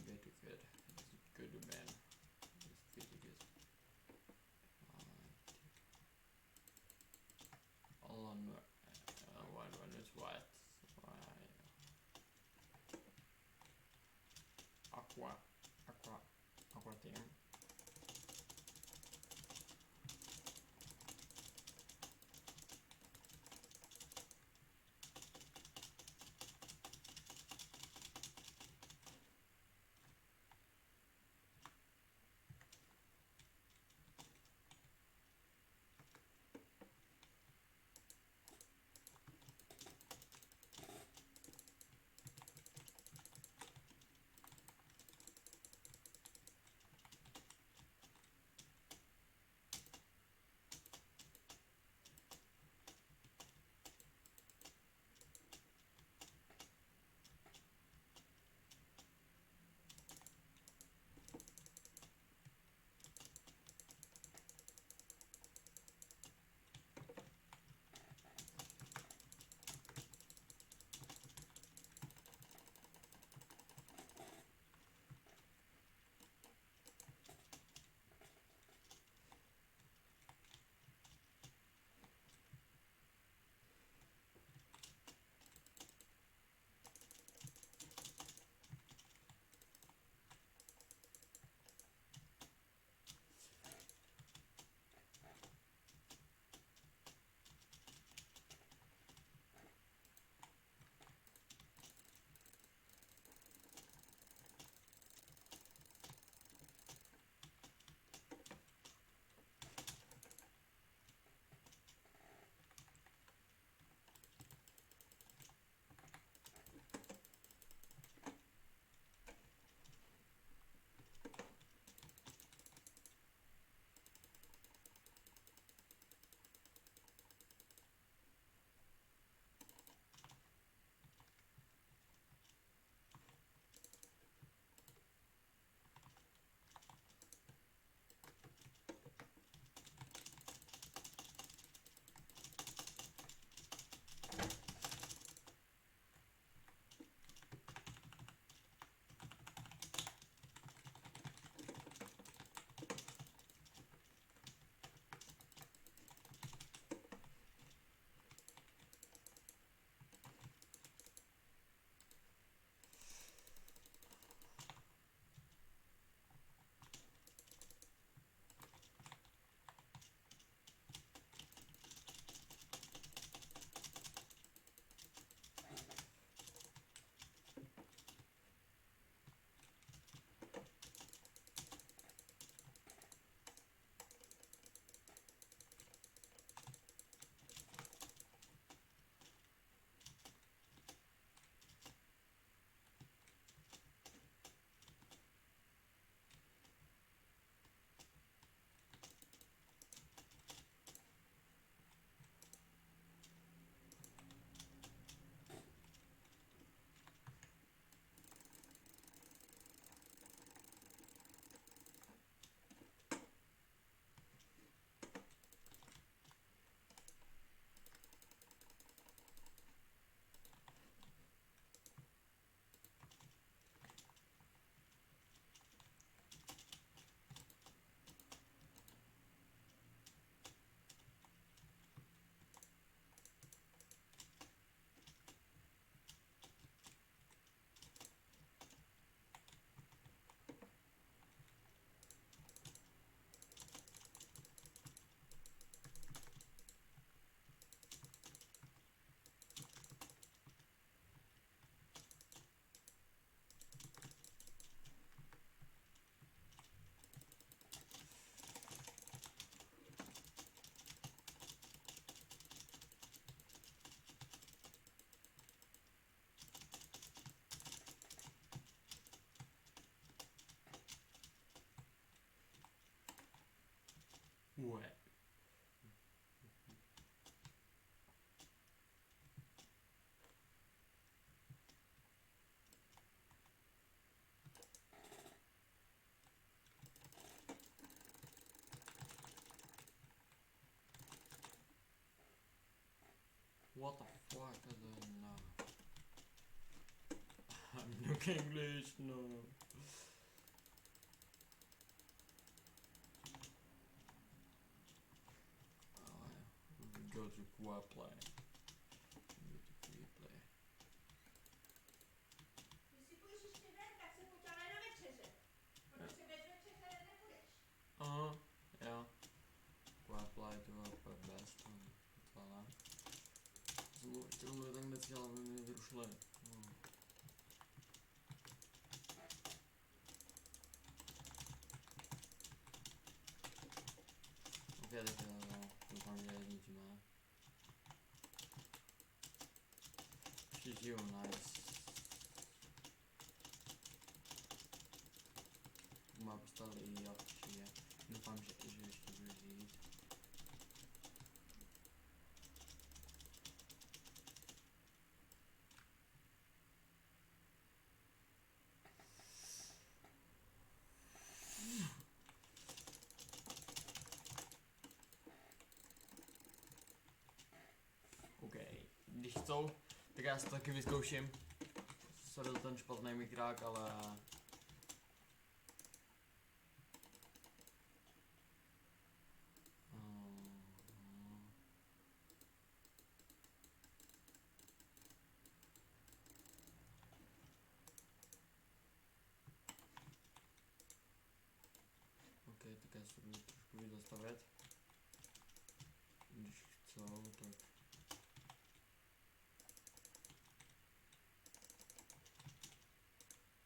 Good. Good man. It's pretty good. All on one is white. Aqua team. Ouais. What the fuck? I don't know. I'm looking English, no. go to quiet play. Go to quiet play. Když si půjdeš ještě ven, tak se pojď ale na večeře. Protože bez večeře nepůjdeš. Aha, jo. Quiet play to je úplně best. Docela. Jsem ještě mluvil tak nechtěl, aby mě vyrušili. No. Ok, tak jo, doufám, že je zničíme. Všichni nice. Má postavit i jaký je. Doufám, že ještě budu žít. OK, když chcou, tak já si to taky vyzkouším. Sorry za ten špatný mikrák, ale... OK, tak já se budu trošku víc zastavit. Když chcou, tak...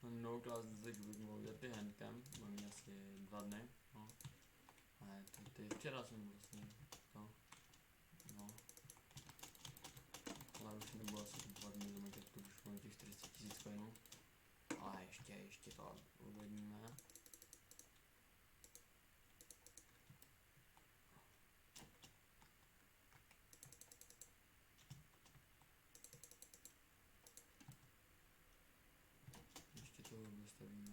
No class desek bych mohl dělat ty handcam, mám ji asi 2 dny, no. A ty včera jsem vlastně, no. Ale už nebudu asi kupovat mě za Minecraftu, už mám těch 40 000 coinů. Ale ještě to uvedíme. Ještě to vystavíme.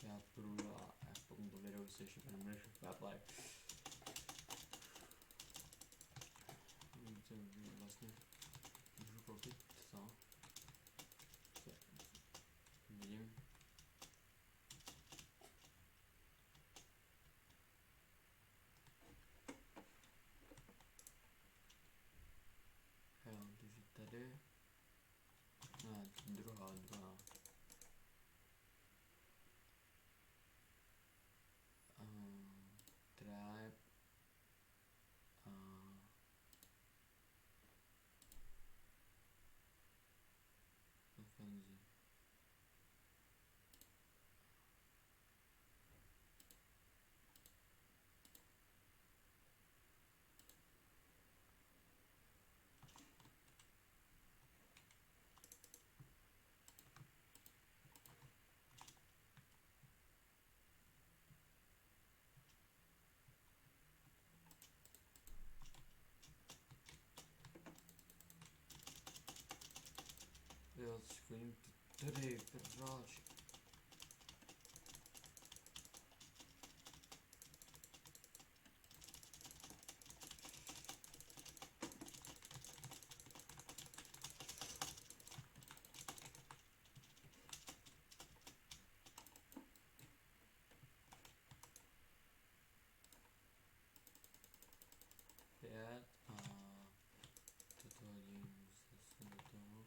Já půjdu a po tomto videu si ještě nebudeš play. Vlastně můžu koupit, co? Vidím. Jo, takže tady. Ne, druhá. Tribe. Offensive. Jo, skvělý tady, proč? Pět a toto hodím zase do toho.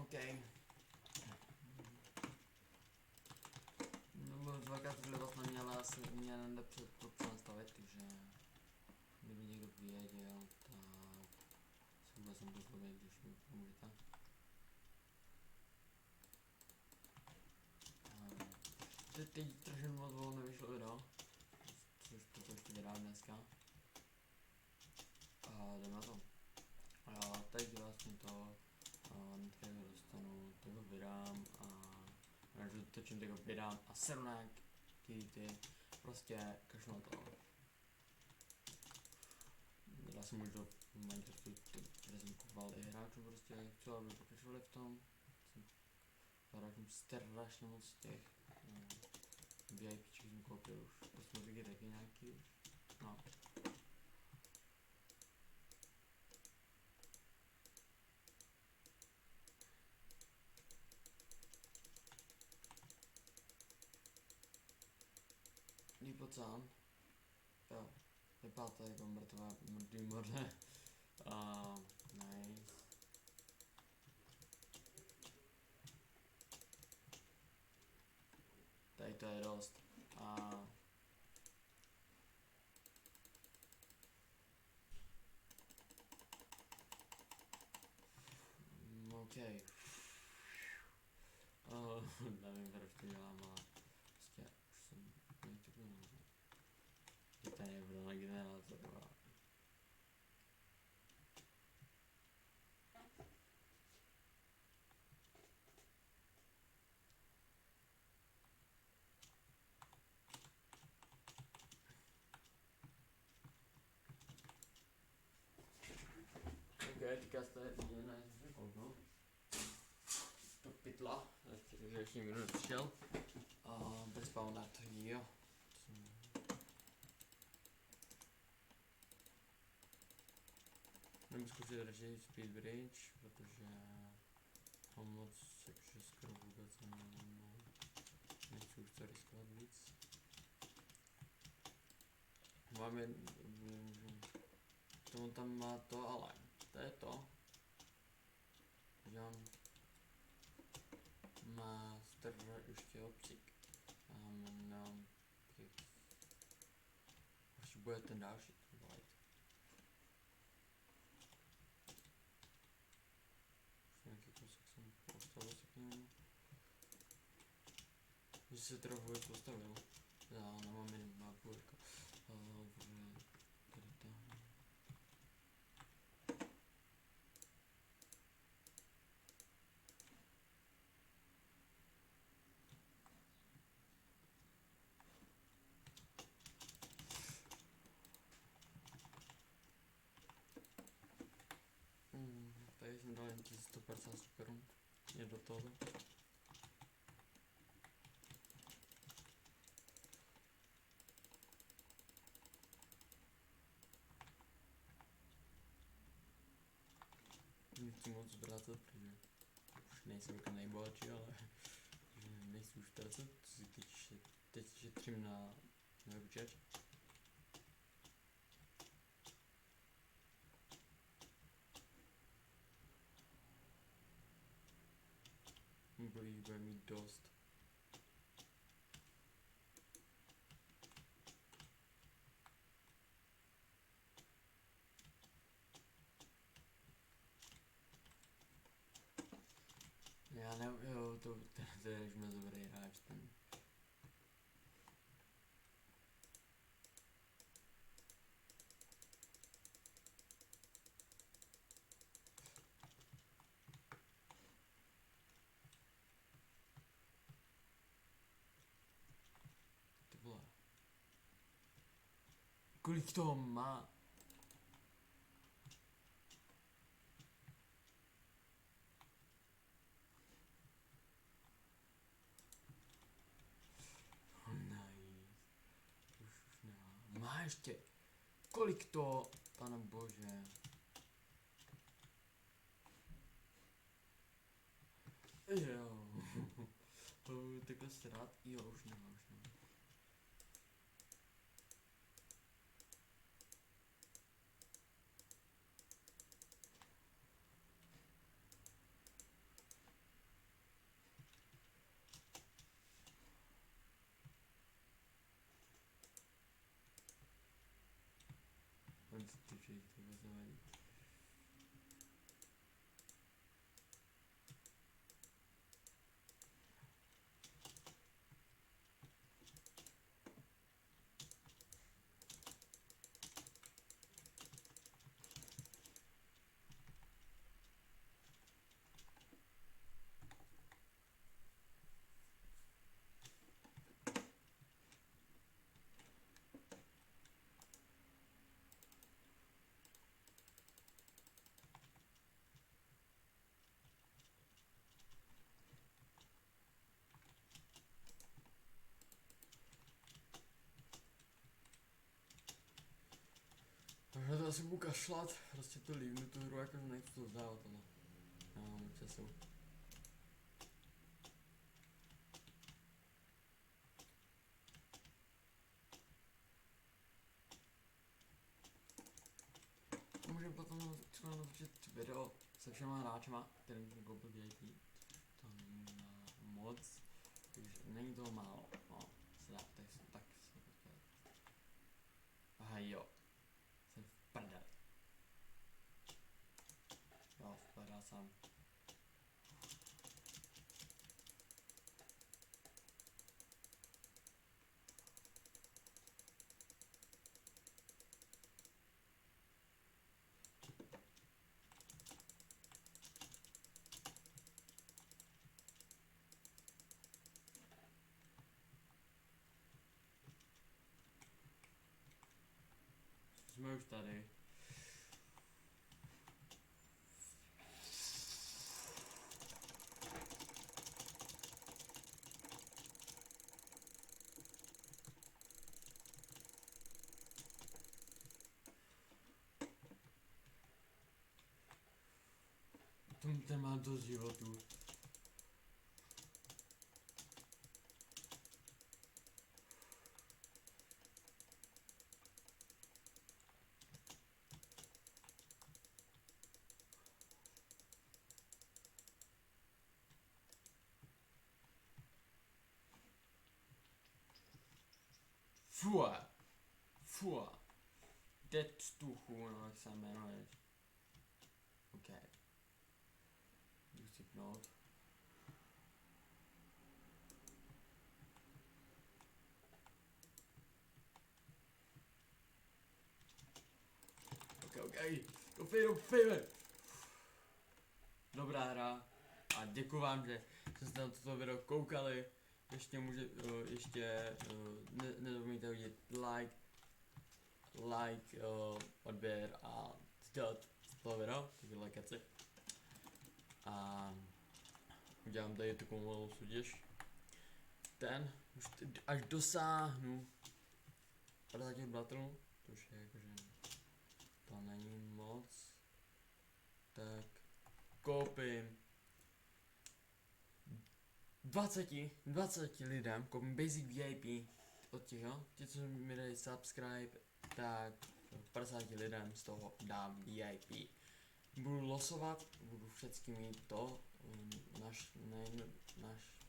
OK. No, dvakrát trvat na mě, ale asi mě nejde to přenastavit, takže kdyby někdo věděl, tak se vůbec nebudu zlobit, když mi pomůžete. Teď trošku moc dlouho nevyšlo video, což to ještě vydám dneska. A jdeme na to. A teď vlastně to hnedka dostanu, toho vydám a že točím tego vydám a seru na ty prostě kašlu na to. Já jsem už do Minecraftu prezentoval i hráčům prostě, chci, aby pokračovali v tom. Hráčům strašně moc těch VIPček jsem koupil už, kosmetiky taky nějaký už, no. Lípocán, jo, vypadá to jako mrtvý moře, nice. Tady to je dost. OK. Nevím, proč to dělám, ale prostě už jsem nečekal na to. Je tady nebudu na generátor. Ok, teďka jste viděli, jsem se kouknul. Do pytla, ještě nikdo nepřišel. Bez spawna to jo. Můžu zkusit radši Speed Bridge, protože mám moc, jakože skoro vůbec nechci už to riskovat víc. Máme, tomu tam má to, ale to je to, že on má ještě obcík a mám až bude ten další light. Už nějaký kousek jsem postavil se k němu, že se trochu postavil, já nemám jen mapu jako tady tam. Tady jsem dal jen 1150 korun, je do toho. Nechci moc zvracet, protože už nejsem jako nejbohatší, ale nechci už zvracet, teď šetřím na účet. Bude mít dost. Já ne, jo, to je už moc dobrý hráč ten. Ty vole. Kolik toho má? Má ještě. Kolik to, pane bože. Jo. Takhle se rád. Jo, už nemá, už nemá. ty všichni, to vůbec nevadí. Takže to asi budu kašlat, prostě to líbnu tu hru, jako nechci to vzdávat, ale nemám času. Můžeme potom třeba natočit video se všema hráčema, kterým jsem koupil VIP. To není moc, takže není toho málo, no, se dá, tak se počkat. Aha jo, jsem v prdeli. Jo, v prdeli jsem. Jsme už tady. Ten má dost životů. Fua. Fua. Detstuchu, no jak se jmenuješ. OK. Jdu sypnout. OK. Doufejme. Dobrá hra. A děkuji vám, že jste na toto video koukali. Ještě nezapomeňte hodit like, odběr a sdělat toho video, tyhle keci. A udělám tady takovou malou soutěž. Už až dosáhnu 50 bratrů, což je jakože to není moc, tak koupím 20 lidem, koupím Basic VIP od těch, jo, ti co mi dají subscribe, tak 50 lidem z toho dám VIP. Budu losovat, budu vždycky mít to, náš,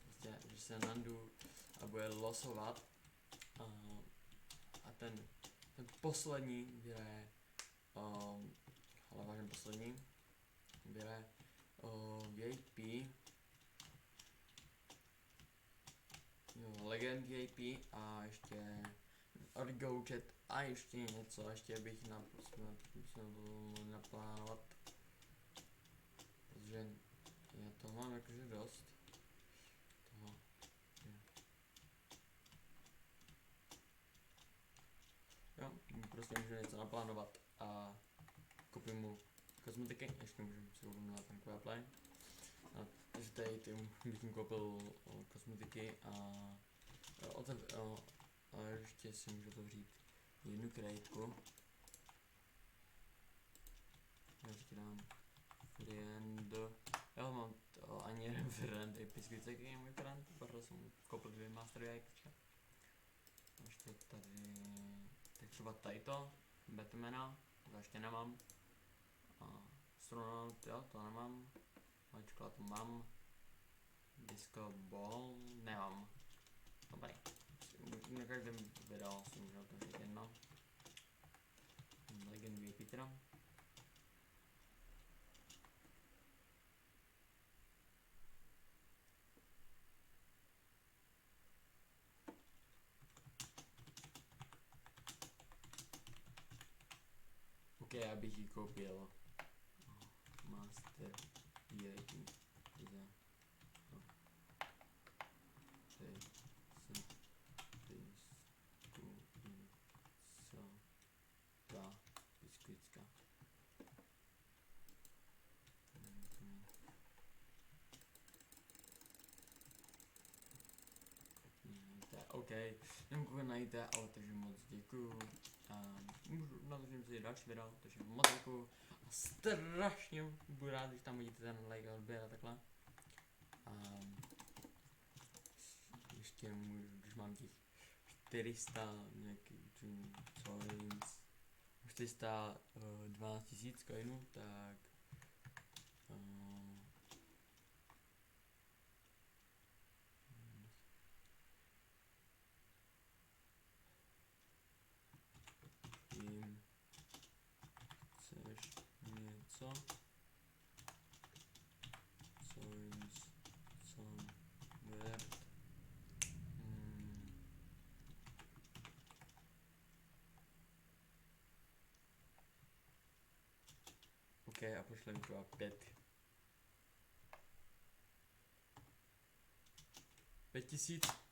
prostě, že se nandu a bude losovat a ten poslední vyhraje, ale vážně poslední, vyhraje VIP, jo, Legend VIP a ještě Orgo Chat a ještě něco, ještě bych musel naplánovat, protože já to mám jakože dost toho, jo, prostě můžu něco naplánovat a koupím mu kosmetiky, ještě můžu si koupit na ten play. Takže tady bych mu koupil kosmetiky a ještě si můžu otevřít jednu krejtku. Já ještě dám friend. Já mám ani jeden friend, je piskující, jaký je můj friend, protože jsem koupil 2 master jaječka. Ještě tady, tak třeba tadyto, Batmana, to ještě nemám. Astronaut, jo, to nemám. Mačkla to mám. Disco ball nemám. Dobrý. Na každém videu si můžu otevřít jedno. Legend VIP teda. Ok, já bych ji koupil. Master VIP za ta biskvicka. OK, nevím, koho najde, ale takže moc děkuju. Můžu natočím si další video, takže moc děkuju. A strašně budu rád, když tam vidíte ten like a odběr a takhle. Ještě můžu, když mám těch 400 nějaký coins, 412 000 coinů, tak jim chceš něco coins convert OK, a pošlem to 5000.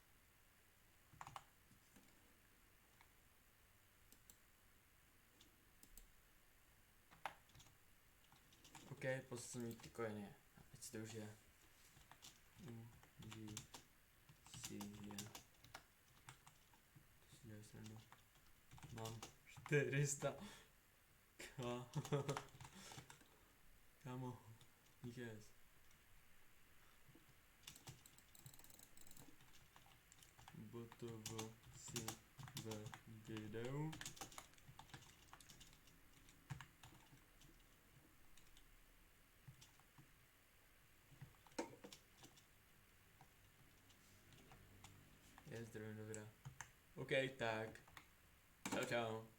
OK, poslal mi ty coiny. Ať si to už je. Uži si je. To si dělej srandu. Mám 400. Kámo, díky. BTV si ve videu. Je zdrojím do videa. OK, tak. Čau čau.